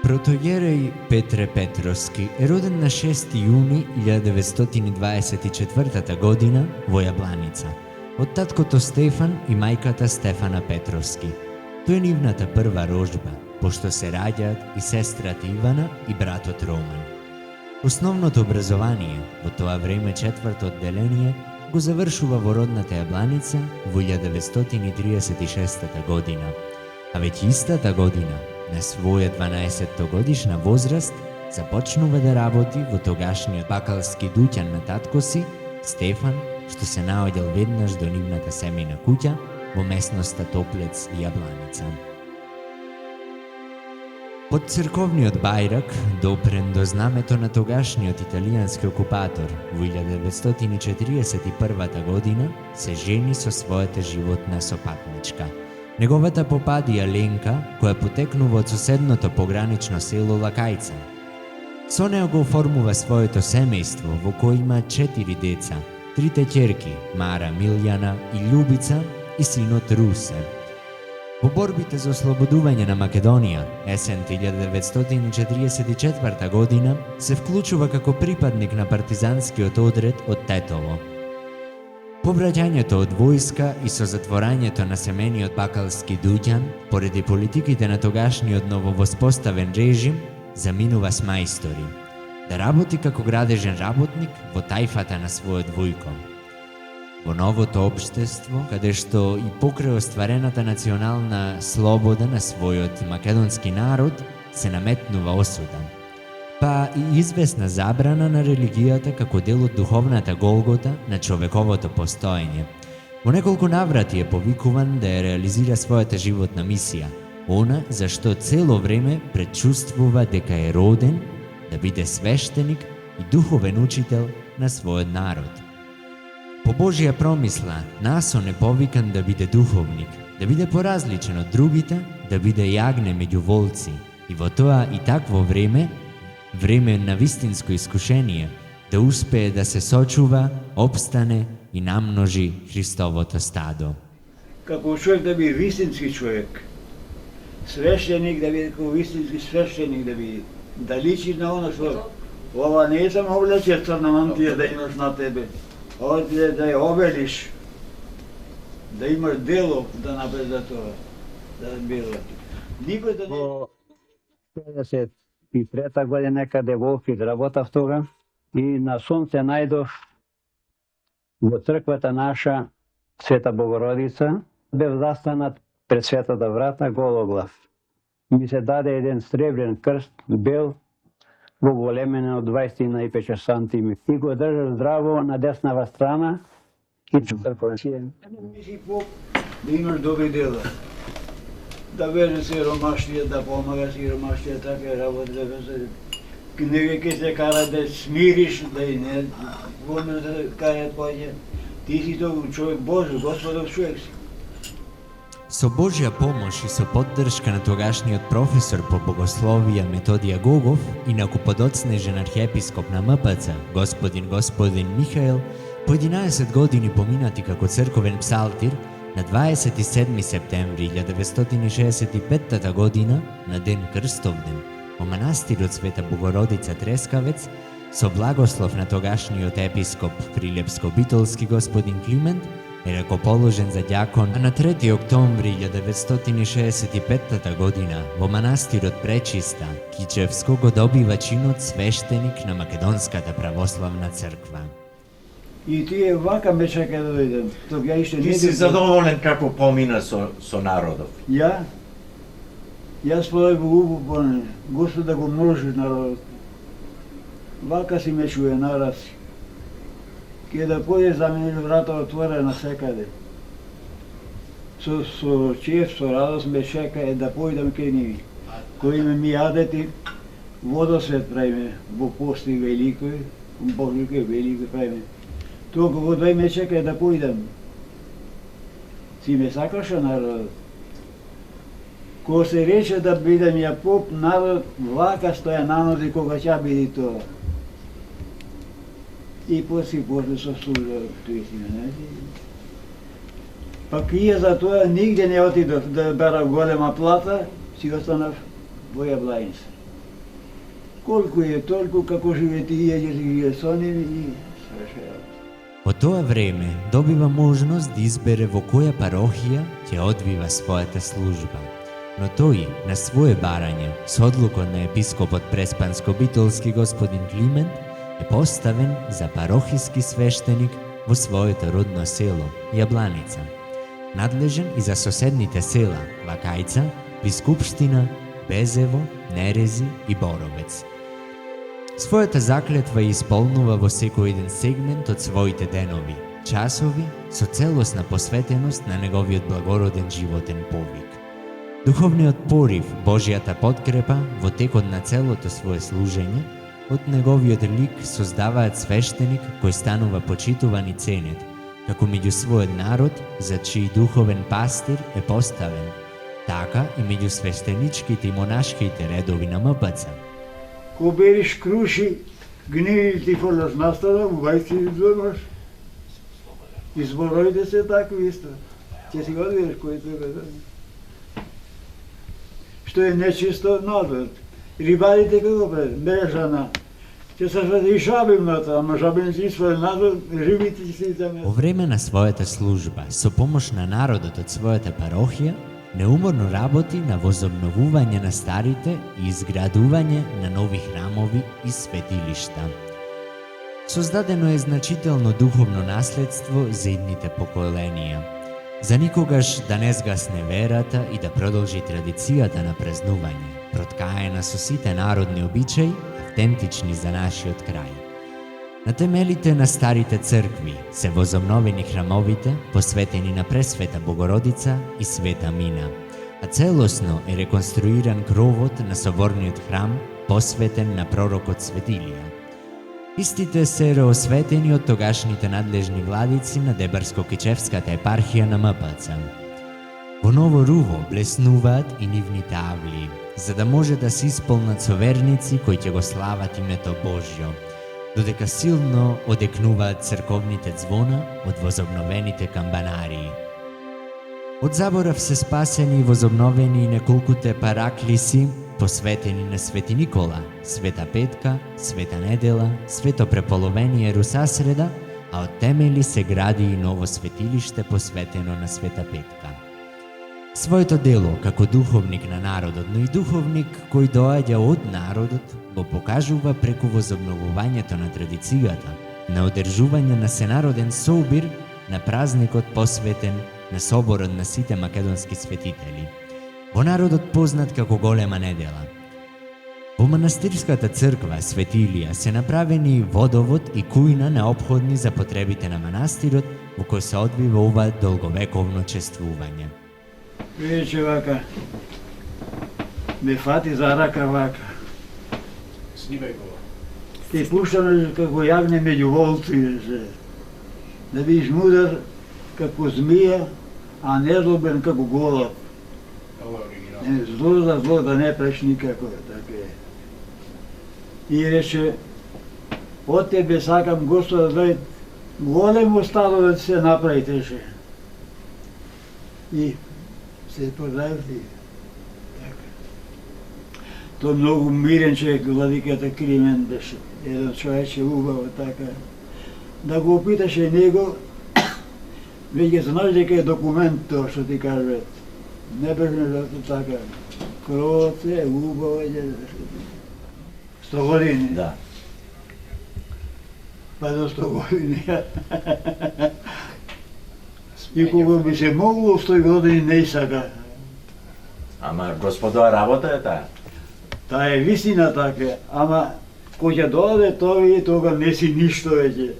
Протоиерей Петре Петровски е роден на 6 јуни 1924 година во Јабланица, од таткото Стефан и мајката Стефана Петровски. Тој е нивната прва рожба, пошто се раѓаат и сестрата Ивана и братот Роман. Основното образование, во тоа време четврто одделение, го завршува во родната Јабланица во 1936 година, а веќе истата година, на своја 12-годишна возраст, започнува да работи во тогашниот бакалски дуќан на татко си, Стефан, што се наоѓал веднаш до нивната семејна куќа во местноста Топлец и Јабланица. Под црковниот бајрак, допрен до знамето на тогашниот италијански окупатор во 1941 година, се жени со својата животна сопатничка. Неговата попадија Ленка, која потекнува од соседното погранично село Лакајца. Со неа го оформува своето семејство, во кој има 4 деца, 3 ќерки, Мара, Милјана и Љубица, и синот Русе. Во борбите за ослободување на Македонија, есента 1944 година, се вклучува како припадник на партизанскиот одред од Тетово. По враќањето од војска и со затворањето на семениот бакалски дуќан, поради политиките на тогашниот нововоспоставен режим, заминува с мајстори, да работи како градежен работник во тајфата на својот војко. Во новото општество, каде што и покрај остварената национална слобода на својот македонски народ, се наметнува осуда, па и известна забрана на религијата како дел од духовната голгота на човековото постоење. Во неколку наврати е повикуван да ја реализира својата животна мисија, она за што цело време предчувствува дека е роден да биде свештеник и духовен учител на својот народ. По Божја промисла, насон е повикан да биде духовник, да биде поразличен од другите, да биде јагне меѓу волци, и во тоа и такво време на вистинско искушение, да успее да се сочува, обстане и намножи Христовото стадо. Како човек да биде вистински човек, свештеник да биде како вистински свештеник да биде, да личи на оно што ова не е само облече црна мантија да имаш на тебе, ова да ја обелиш, да имаш дело да направиш за тоа, да било. Никој да не... И трета година некаде во Охрид работав тога и на сонце најдов во црквата наша Света Богородица, бев застанат пред светата врата гологлав. Ми се даде еден сребрен крст, бел, во големина од 25 сантими. И го држав здраво на деснава страна и црквен. Мисли поп да имаш добри дела. Да везе сиромаштија, да помага сиромаштија, така работа да везе. Не ке се кара да смириш, да и не гомеш да кајат поќе. Ти си тоа човек Божи, Господов човек си. Со Божја помош и со поддршка на тогашниот професор по богословија Методија Гогов и на куподоцнежен архиепископ на МПЦ, господин Михаел, по 11 години поминати како црковен псалтир, на 27 септември 1965 година, на ден Крстовден, во манастирот Света Богородица Трескавец, со благослов на тогашниот епископ Прилепско-Битолски господин Климент, е ракоположен за ѓакон, а на 3 октомври 1965 година во манастирот Пречиста, Кичевско, го добива чинот свештеник на Македонската православна црква. И тие вака ме чека да дојдем. Тога иште Ти си задоволен како помина со народов? Јас подој во убо, Господ да го множи народот. Вака си ме чуе нараз. Ке да појде за мене врата отворена секаде. Со чест, со радост ме чека е да појдам кај нив. Кои ми јадете, водосвет правиме, во пости великој, Божикој великој правиме. Толку во двај ме чека да појдам. Си ме сакаше народот. Кога се рече да бидам ја поп, народ вака стоја на нози кога ќе биде тоа. И после со служа тој си ме. Пак и за тоа нигде не отидов да бера голема плата, си останав во Јабланица. Колку е толку, како живе тие, живе со ними и свеше. Во тоа време добива можност да избере во која парохија ќе одвива својата служба. Но тој, на свое барање, со одлукот на епископот Преспанско-Битолски господин Климент, е поставен за парохиски свештеник во своето родно село, Јабланица, надлежен и за соседните села Вакајца, Бискупштина, Безево, Нерези и Боровец. Својата заклетва ја исполнува во секој еден сегмент од своите денови, часови, со целосна посветеност на неговиот благороден животен повик. Духовниот порив, Божјата подкрепа во текот на целото свое служење, од неговиот лик создаваат свештеник кој станува почитуван и ценет, како меѓу својот народ, за чиј духовен пастир е поставен, така и меѓу свештеничките и монашките редови на МПЦ. Ко бериш круши, гнили ти форлаш настада, убајци избораш. Избороите се тако исто. Ќе си го одбереш кој треба да. Што е нечисто надвор. Рибарите како пред, бережана. Ќе се шаде и шабимната, ама шабимци испаде надвор, рибите ќе се изаме. Во време на својата служба, со помош на народот од својата парохија, неуморно работи на возобновување на старите и изградување на нови храмови и светилишта. Создадено е значително духовно наследство за идните поколенија. За никогаш да не згасне верата и да продолжи традицијата на празнување, проткаена со сите народни обичаи, автентични за нашиот крај. На темелите на старите цркви се возобновени храмовите, посветени на Пресвета Богородица и Света Мина, а целосно е реконструиран кровот на соборниот храм, посветен на пророкот Светилија. Истите се реосветени од тогашните надлежни владици на Дебарско-Кичевската епархија на МПЦ. Во ново руво блеснуваат и нивните авлии, за да може да се исполнат со верници кои ќе го слават името Божјо, додека силно одекнуваат црковните звона од возобновените камбанарии. Од заборав се спасени и возобновени и неколкуте параклиси, посветени на Свети Никола, Света Петка, Света Недела, Свето Преполовение Русасреда, а од темели се гради и ново светилиште посветено на Света Петка. Своето дело како духовник на народот, но и духовник кој доаѓа од народот, го покажува преку возобновувањето на традицијата, на одржување на сенароден собир на празникот посветен на соборот на сите македонски светители, во народот познат како Голема недела. Во манастирската црква Светилија се направени водовод и кујна неопходни за потребите на манастирот, во кој се одвива ова долговековно чествување. Видеше вака, ме фати за рака вака. Снимај го. Ти пуштаме како јагне меѓу волци, да бидеш мудар како змија, а не злобен како голуб. Ова е оригинал. Зло за зло да не преш никако, така е. И рече, од тебе сакам Господа да големо стадо да се направи теше. И се продавти. Така. Тој многу мирен човек, владиката Климент беше. Еден човече убаво така. Да го опиташе него, веќе знаеш дека е документ тоа што ти кажат. Не беше зато така. Кровот е убаво е 100 години. Да. Па до 100 години. И кога би се могло 100 години не сака. Ама господова работа е таа. Таа е вистина така, ама кој ќе дојде тој тога не си ништо веќе.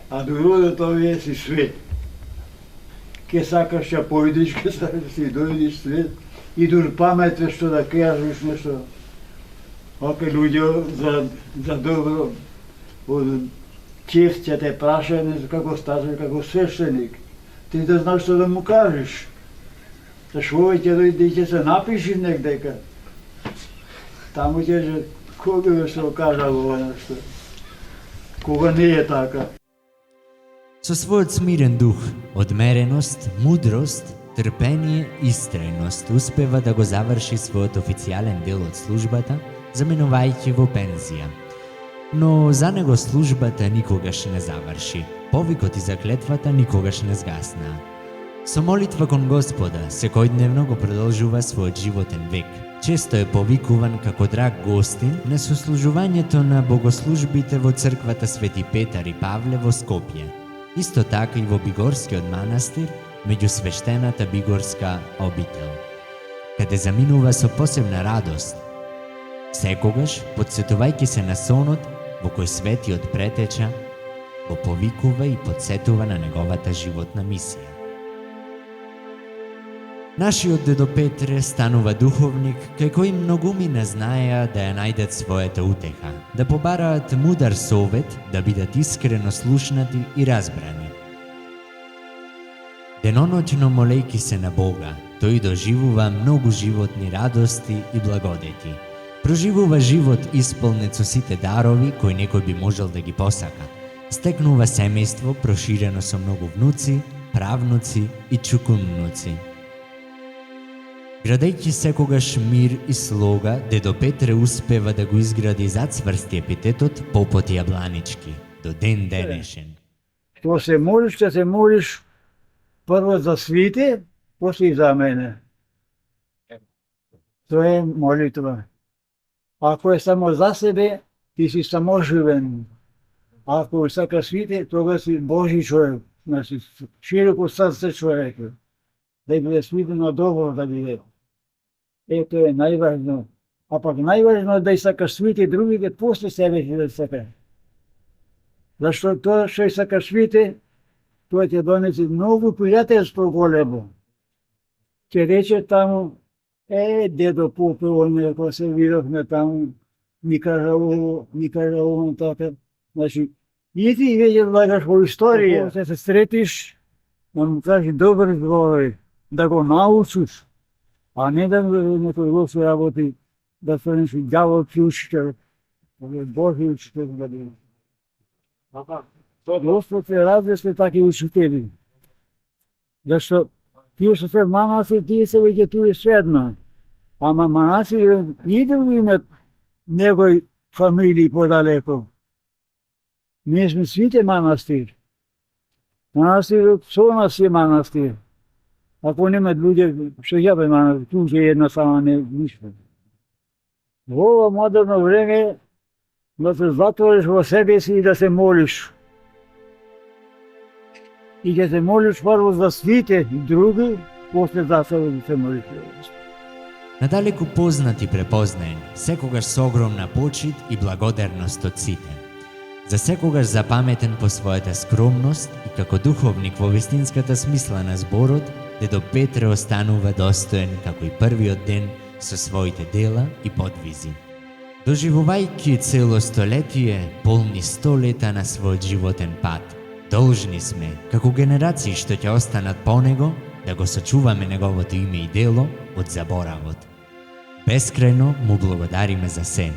А дојде тој си свет. Ке сакаш ја појдеш, ке сакаш си дојдеш свет. И дур памет што да кажеш нешто. Оке луѓе за добро. Од чеф ќе те праша како стажер, како свештеник. Ти да знаеш што да му кажеш. Зашто овој ќе дојде и ќе се напиши негдека. Таму ќе кога што кажал ова нешто. Кога не е така. Со својот смирен дух, одмереност, мудрост, трпение и истрајност успева да го заврши својот официјален дел од службата заминувајќи во пензија. Но за него службата никогаш не заврши, повикот и заклетвата никогаш не згаснаа. Со молитва кон Господа, секојдневно го продолжува својот животен век. Често е повикуван како драг гостин на сослужувањето на богослужбите во црквата Свети Петар и Павле во Скопје. Исто така и во Бигорскиот манастир, меѓу свештената Бигорска обител, каде заминува со посебна радост, секогаш подсетувајќи се на сонот во кој светиот претеча, го повикува и подсетува на неговата животна мисија. Нашиот дедо Петре станува духовник кај кој многумина знаеа да ја најдат својата утеха, да побараат мудар совет, да бидат искрено слушнати и разбрани. Деноноќно молејќи се на Бога, тој доживува многу животни радости и благодети. Проживува живот исполнет со сите дарови кои некој би можел да ги посака. Стекнува семејство проширено со многу внуци, правнуци и чукуннуци. Градејќи секогаш мир и слога, дедо Петре успева да го изгради зацврсти епитетот попот јабланички, до ден денешен. Што се молиш, ќе се молиш прво за свите, после и за мене. Тоа е молитва. Ако е само за себе, ти си саможивен. Ако сака свите, тога си Божи човек, значи широко срце човек. Да биде свидено добро да биде. Ето е најважно. А пак најважно е да сакаш свите другите после себе си да сака. Зашто тоа што сакаш свите, тоа ќе донесе многу пријателство големо. Ќе рече таму, дедо Попело, кога се видовме таму, ми кажа ово, така. Значи, и ти веќе влагаш во историја, кога се сретиш, да му кажи добри зборови, да го научиш, а не да некој лоши работи, да се нешто ѓаволски учител, Божи учител да биде. Господ се развесте таки учители. Зашто тие што се манаси, тие се веќе туе седна. Ама манаси иде у имет негој фамилии подалеко. Ние сме свите манастир. Манастирот со нас е манастир. Ако немат луѓе, што ја бе манастир, туѓе една сама не ништо. Во ова модерно време да се затвориш во себе си и да се молиш. И ќе се молиш прво за свите и други, после за себе да се молиш. Надалеку познат и препознаен, секогаш со огромна почит и благодарност од сите. За секогаш запаметен по својата скромност и како духовник во вистинската смисла на зборот, дедо Петре останува достоен како и првиот ден со своите дела и подвизи. Доживувајќи цело столетие, полни 100 лета на својот животен пат, должни сме, како генерации што ќе останат по него, да го сочуваме неговото име и дело од заборавот. Бескрајно му благодариме за се.